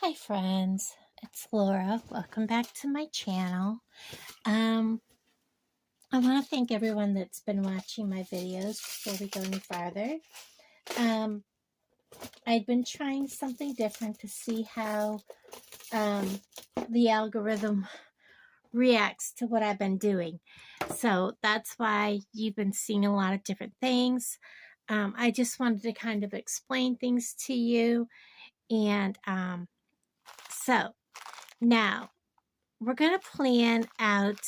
Hi friends, it's Laura. Welcome back to my channel. I want to thank everyone that's been watching my videos before we go any farther. I've been trying something different to see how the algorithm reacts to what I've been doing. So that's why you've been seeing a lot of different things. I just wanted to kind of explain things to you. And so now we're going to plan out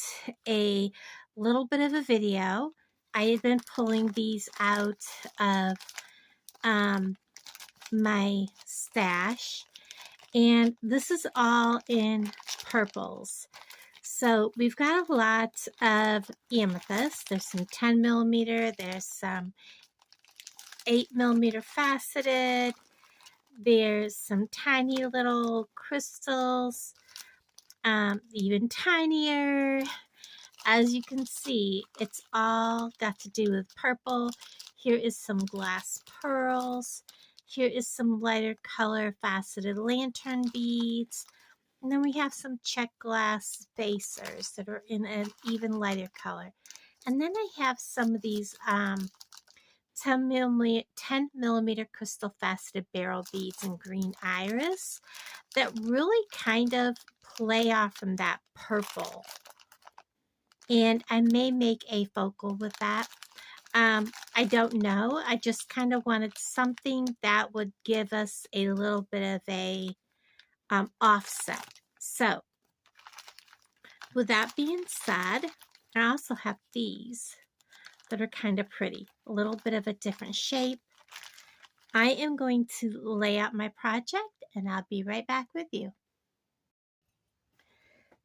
a little bit of a video. I have been pulling these out of my stash, and this is all in purples. So we've got a lot of amethyst. There's some 10 millimeter, there's some 8 millimeter faceted, there's some tiny little crystals, even tinier. As you can see, it's all got to do with purple. Here is some glass pearls. Here is some lighter color faceted lantern beads. And then we have some check glass spacers that are in an even lighter color. And then I have some of these 10 millimeter crystal faceted beryl beads in green iris that really kind of play off from that purple. And I may make a focal with that. I don't know. I just kind of wanted something that would give us a little bit of a offset. So with that being said, I also have these that are kind of pretty. A little bit of a different shape. I am going to lay out my project and I'll be right back with you.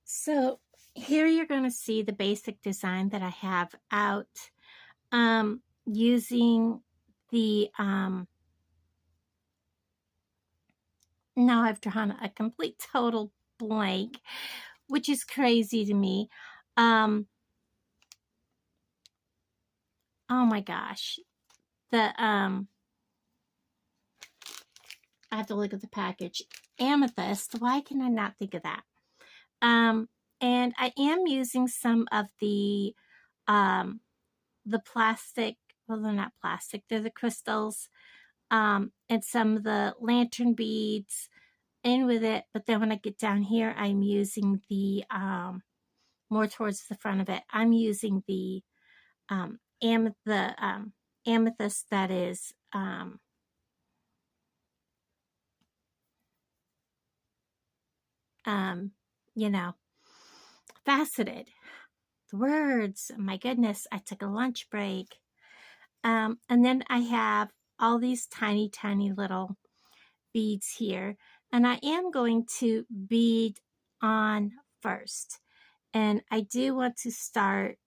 So here you're going to see the basic design that I have out using the, now I've drawn a complete total blank, which is crazy to me. Oh my gosh. I have to look at the package. Amethyst. Why can I not think of that? And I am using some of the plastic, well, they're not plastic, they're the crystals, and some of the lantern beads in with it. But then when I get down here, I'm using the, more towards the front of it, I'm using the amethyst that is, you know, faceted. The words, my goodness, I took a lunch break. And then I have all these tiny, tiny little beads here. And I am going to bead on first. And I do want to start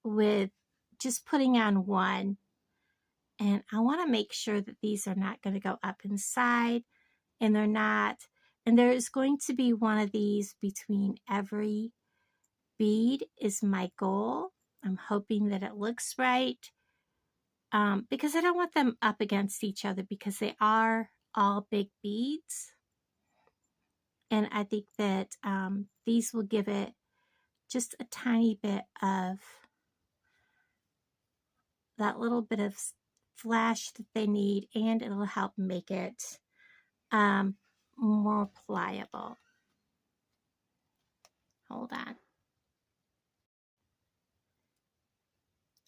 with just putting on one. And I want to make sure that these are not going to go up inside, and they're not. And there is going to be one of these between every bead is my goal. I'm hoping that it looks right, because I don't want them up against each other because they are all big beads. And I think that these will give it just a tiny bit of that little bit of flash that they need, and it'll help make it more pliable. Hold on.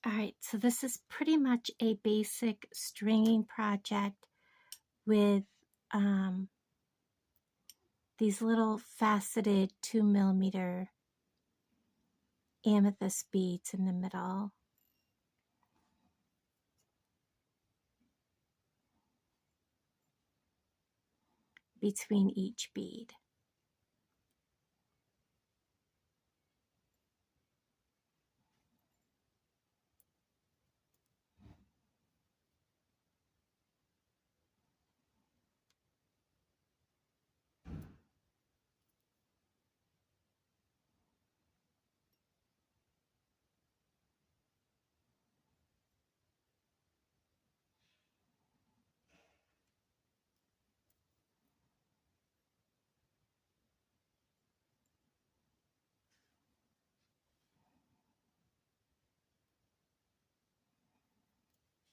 All right, so this is pretty much a basic stringing project with these little faceted 2 millimeter amethyst beads in the middle. Between each bead.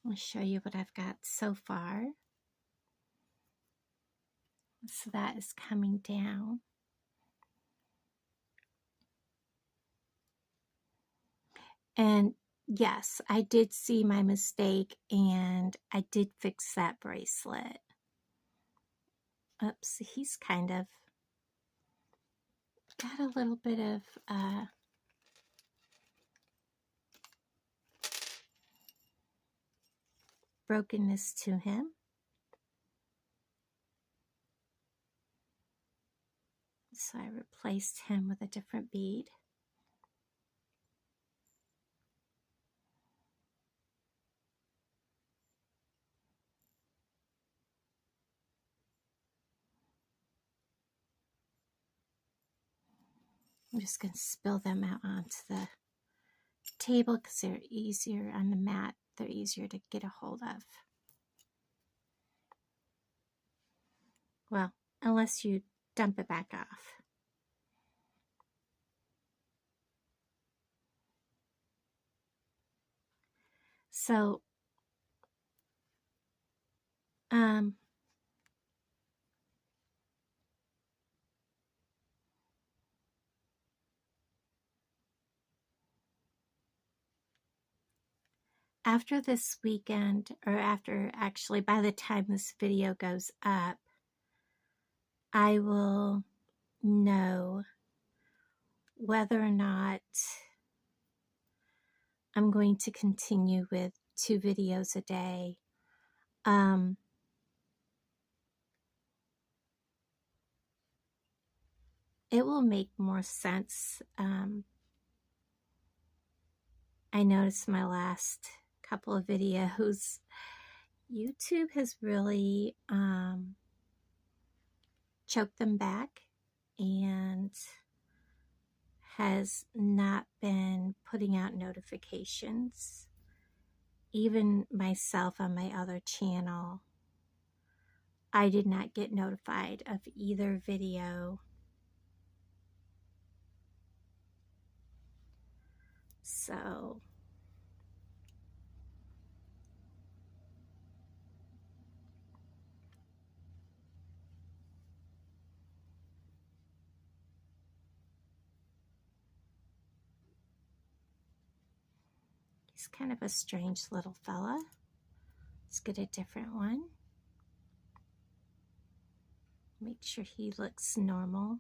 I'll show you what I've got so far. So that is coming down. And yes, I did see my mistake and I did fix that bracelet. Oops, he's kind of got a little bit of brokenness to him. So I replaced him with a different bead. I'm just going to spill them out onto the table because they're easier on the mat. They're easier to get a hold of. Well, unless you dump it back off. So, after this weekend, or after actually by the time this video goes up, I will know whether or not I'm going to continue with 2 videos a day. It will make more sense. I noticed my last couple of videos, YouTube has really choked them back and has not been putting out notifications. Even myself on my other channel, I did not get notified of either video. So he's kind of a strange little fella. Let's get a different one. Make sure he looks normal.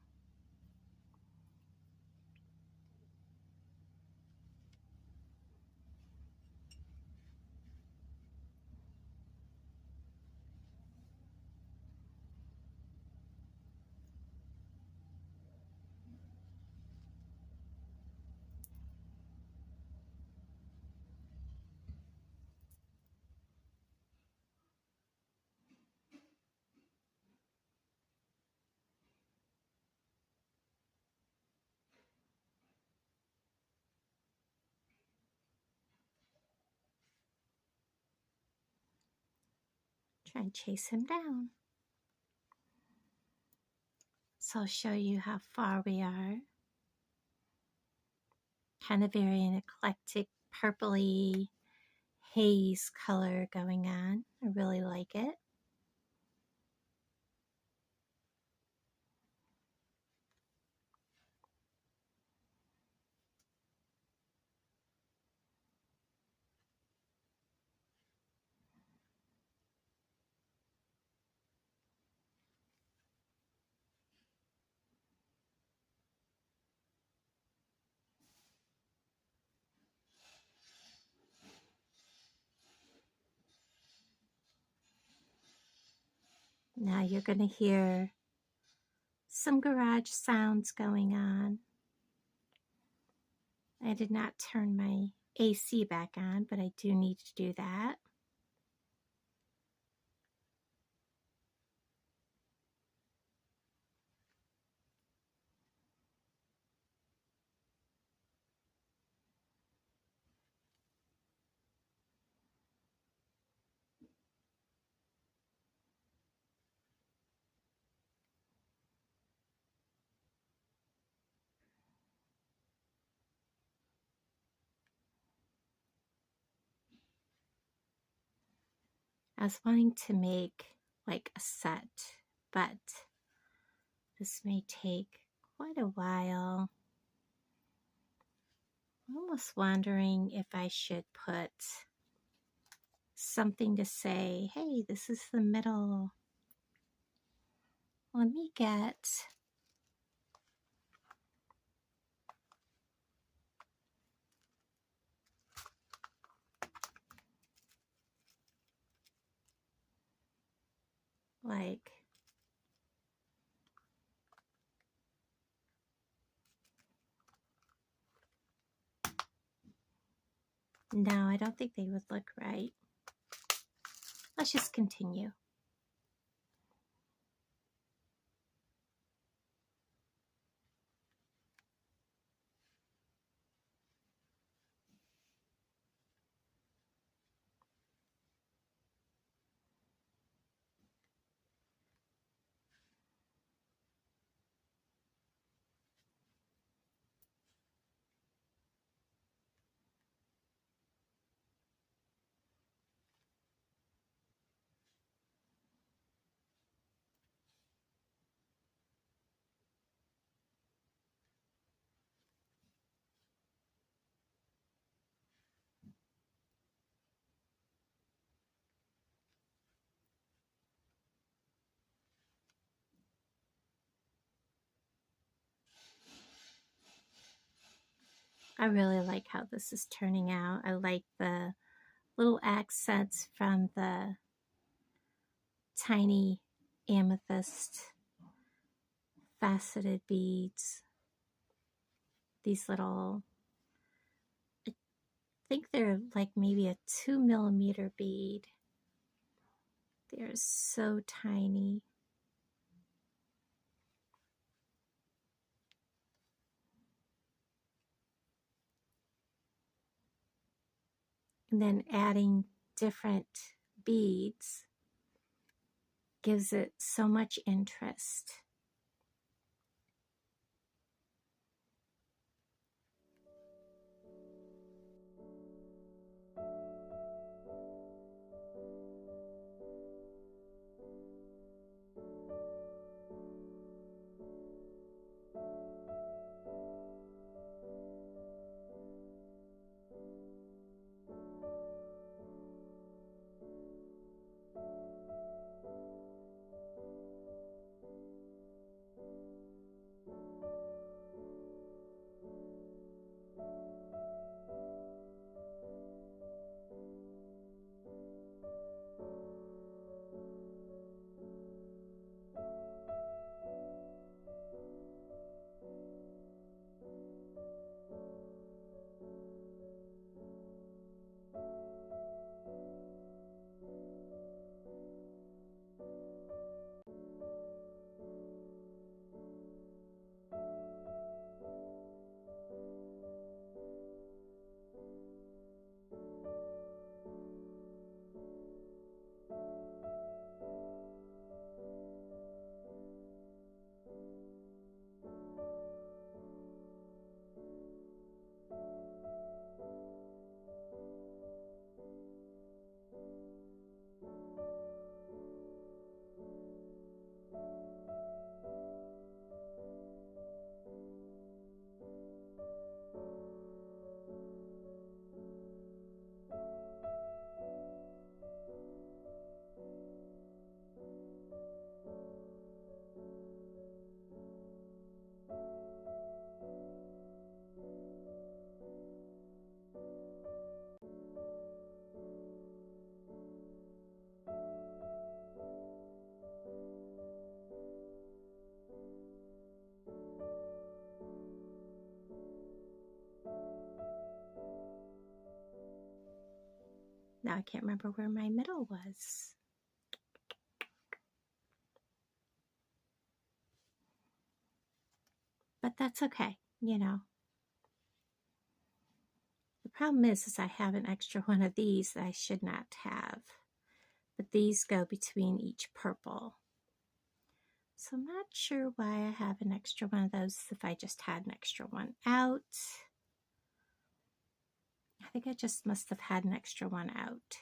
Try and chase him down. So I'll show you how far we are. Kind of very an eclectic purpley haze color going on. I really like it. Now you're going to hear some garage sounds going on. I did not turn my AC back on, but I do need to do that. I was wanting to make like a set, but this may take quite a while. I'm almost wondering if I should put something to say, hey, this is the middle. Let me get like no, I don't think they would look right. Let's just continue. I really like how this is turning out. I like the little accents from the tiny amethyst faceted beads. These little, I think they're like maybe a 2mm bead. They're so tiny. And then adding different beads gives it so much interest. Now I can't remember where my middle was. But that's okay, you know. The problem is I have an extra one of these that I should not have. But these go between each purple. So I'm not sure why I have an extra one of those if I just had an extra one out. I think I just must have had an extra one out.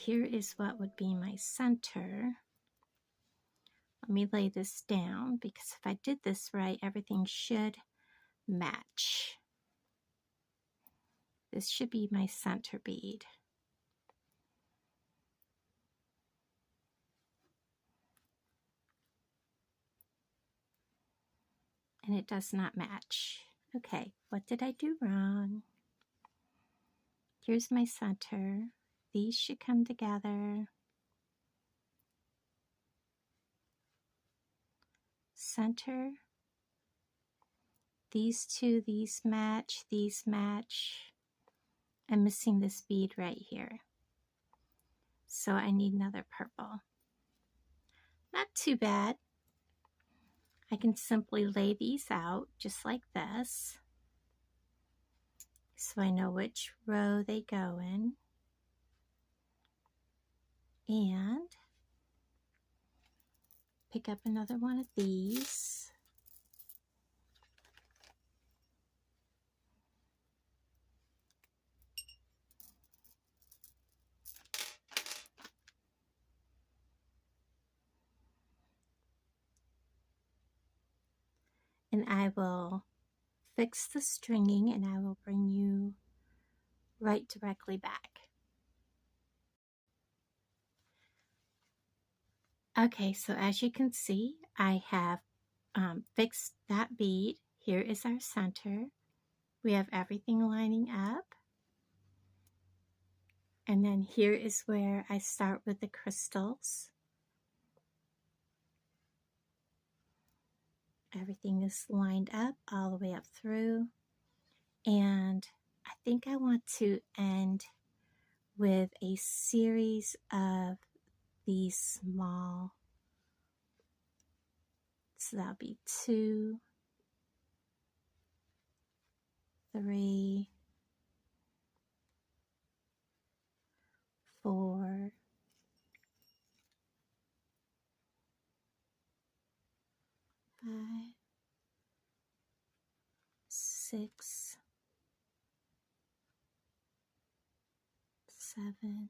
here is what would be my center. Let me lay this down because if I did this right, everything should match. This should be my center bead. And it does not match. Okay, what did I do wrong? Here's my center. These should come together. Center. These two, these match, these match. I'm missing this bead right here. So I need another purple. Not too bad. I can simply lay these out just like this. So I know which row they go in. And pick up another one of these. And I will fix the stringing and I will bring you right directly back. Okay, so as you can see, I have fixed that bead. Here is our center. We have everything lining up. And then here is where I start with the crystals. Everything is lined up all the way up through. And I think I want to end with a series of these small, so that'll be 2, 3, 4, 5, 6, 7,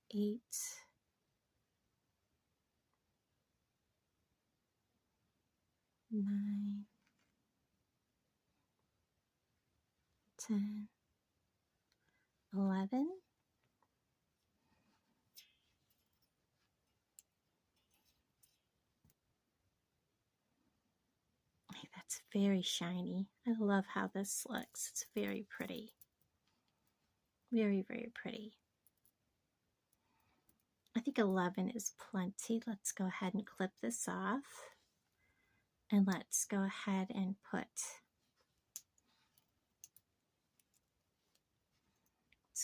8, 9, 10, 11, that's very shiny. I love how this looks. It's very pretty. Very, very pretty. I think 11 is plenty. Let's go ahead and clip this off. And let's go ahead and let's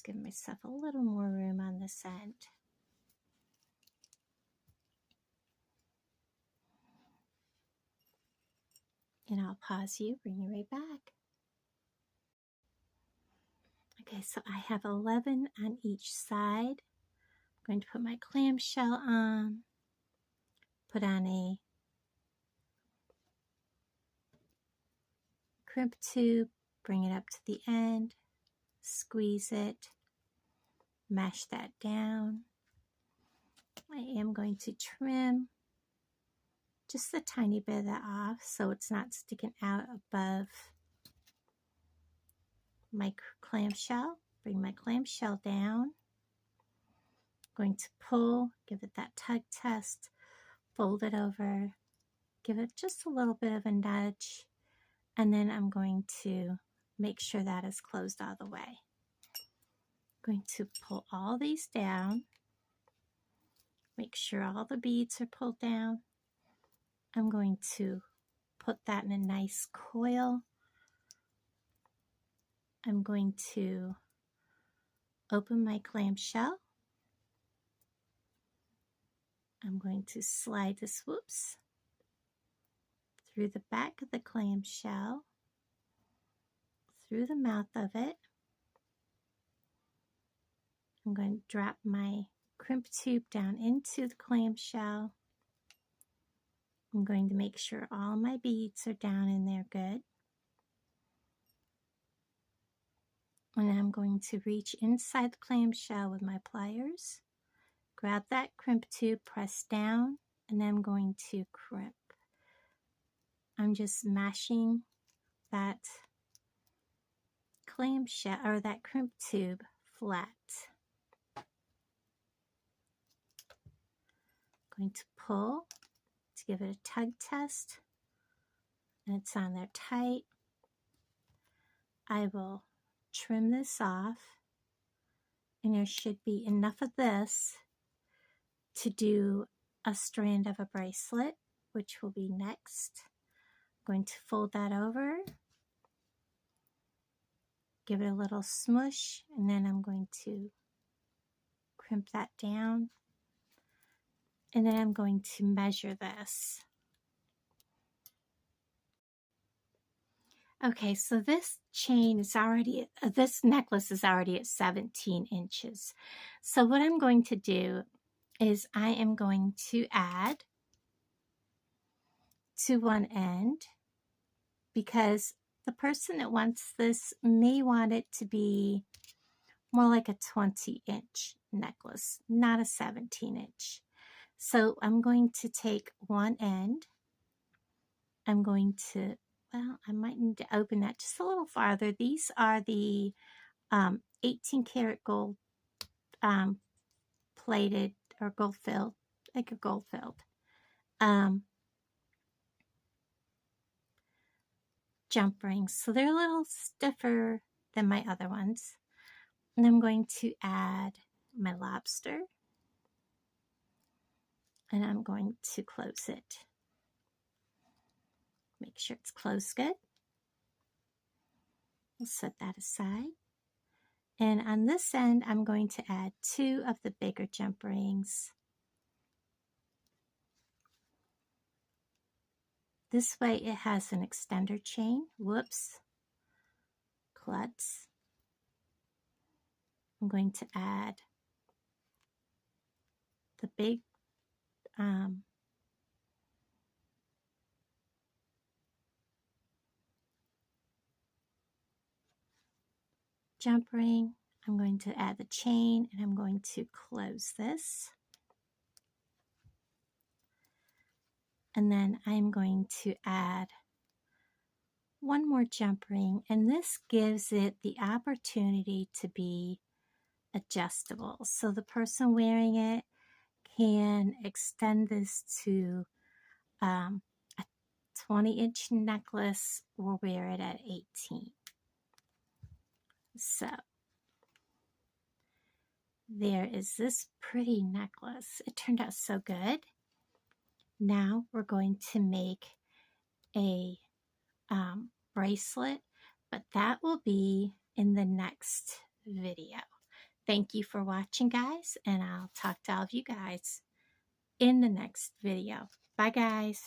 give myself a little more room on this end. And I'll pause you, bring you right back. Okay, so I have 11 on each side. I'm going to put my clamshell on, put on a crimp tube, bring it up to the end, squeeze it, mash that down. I am going to trim just a tiny bit of that off so it's not sticking out above my clamshell. Bring my clamshell down. Going to pull, give it that tug test, fold it over, give it just a little bit of a nudge, and then I'm going to make sure that is closed all the way. Going to pull all these down, make sure all the beads are pulled down. I'm going to put that in a nice coil. I'm going to open my clamshell. I'm going to slide the swoops through the back of the clamshell, through the mouth of it. I'm going to drop my crimp tube down into the clamshell, I'm going to make sure all my beads are down in there good. And I'm going to reach inside the clamshell with my pliers, grab that crimp tube, press down, and then I'm going to crimp. I'm just mashing that clamshell or that crimp tube flat. Going to pull to give it a tug test, and it's on there tight. I will trim this off, and there should be enough of this to do a strand of a bracelet, which will be next. I'm going to fold that over, give it a little smush, and then I'm going to crimp that down, and then I'm going to measure this. Okay, so this chain is already, this necklace is already at 17 inches. So what I'm going to do is I am going to add to one end, because the person that wants this may want it to be more like a 20-inch necklace, not a 17-inch. So I'm going to take one end. I'm going to, well, I might need to open that just a little farther. These are the 18 karat gold plated or gold filled, like a gold filled jump rings. So they're a little stiffer than my other ones. And I'm going to add my lobster, and I'm going to close it. Make sure it's closed good. We'll set that aside. And on this end, I'm going to add 2 of the bigger jump rings. This way it has an extender chain. Whoops. Klutz. I'm going to add the big jump ring. I'm going to add the chain, and I'm going to close this. And then I'm going to add one more jump ring, and this gives it the opportunity to be adjustable. So the person wearing it can extend this to a 20-inch necklace or wear it at 18. So there is this pretty necklace. It turned out so good. Now we're going to make a bracelet, but that will be in the next video. Thank you for watching, guys, and I'll talk to all of you guys in the next video. Bye, guys.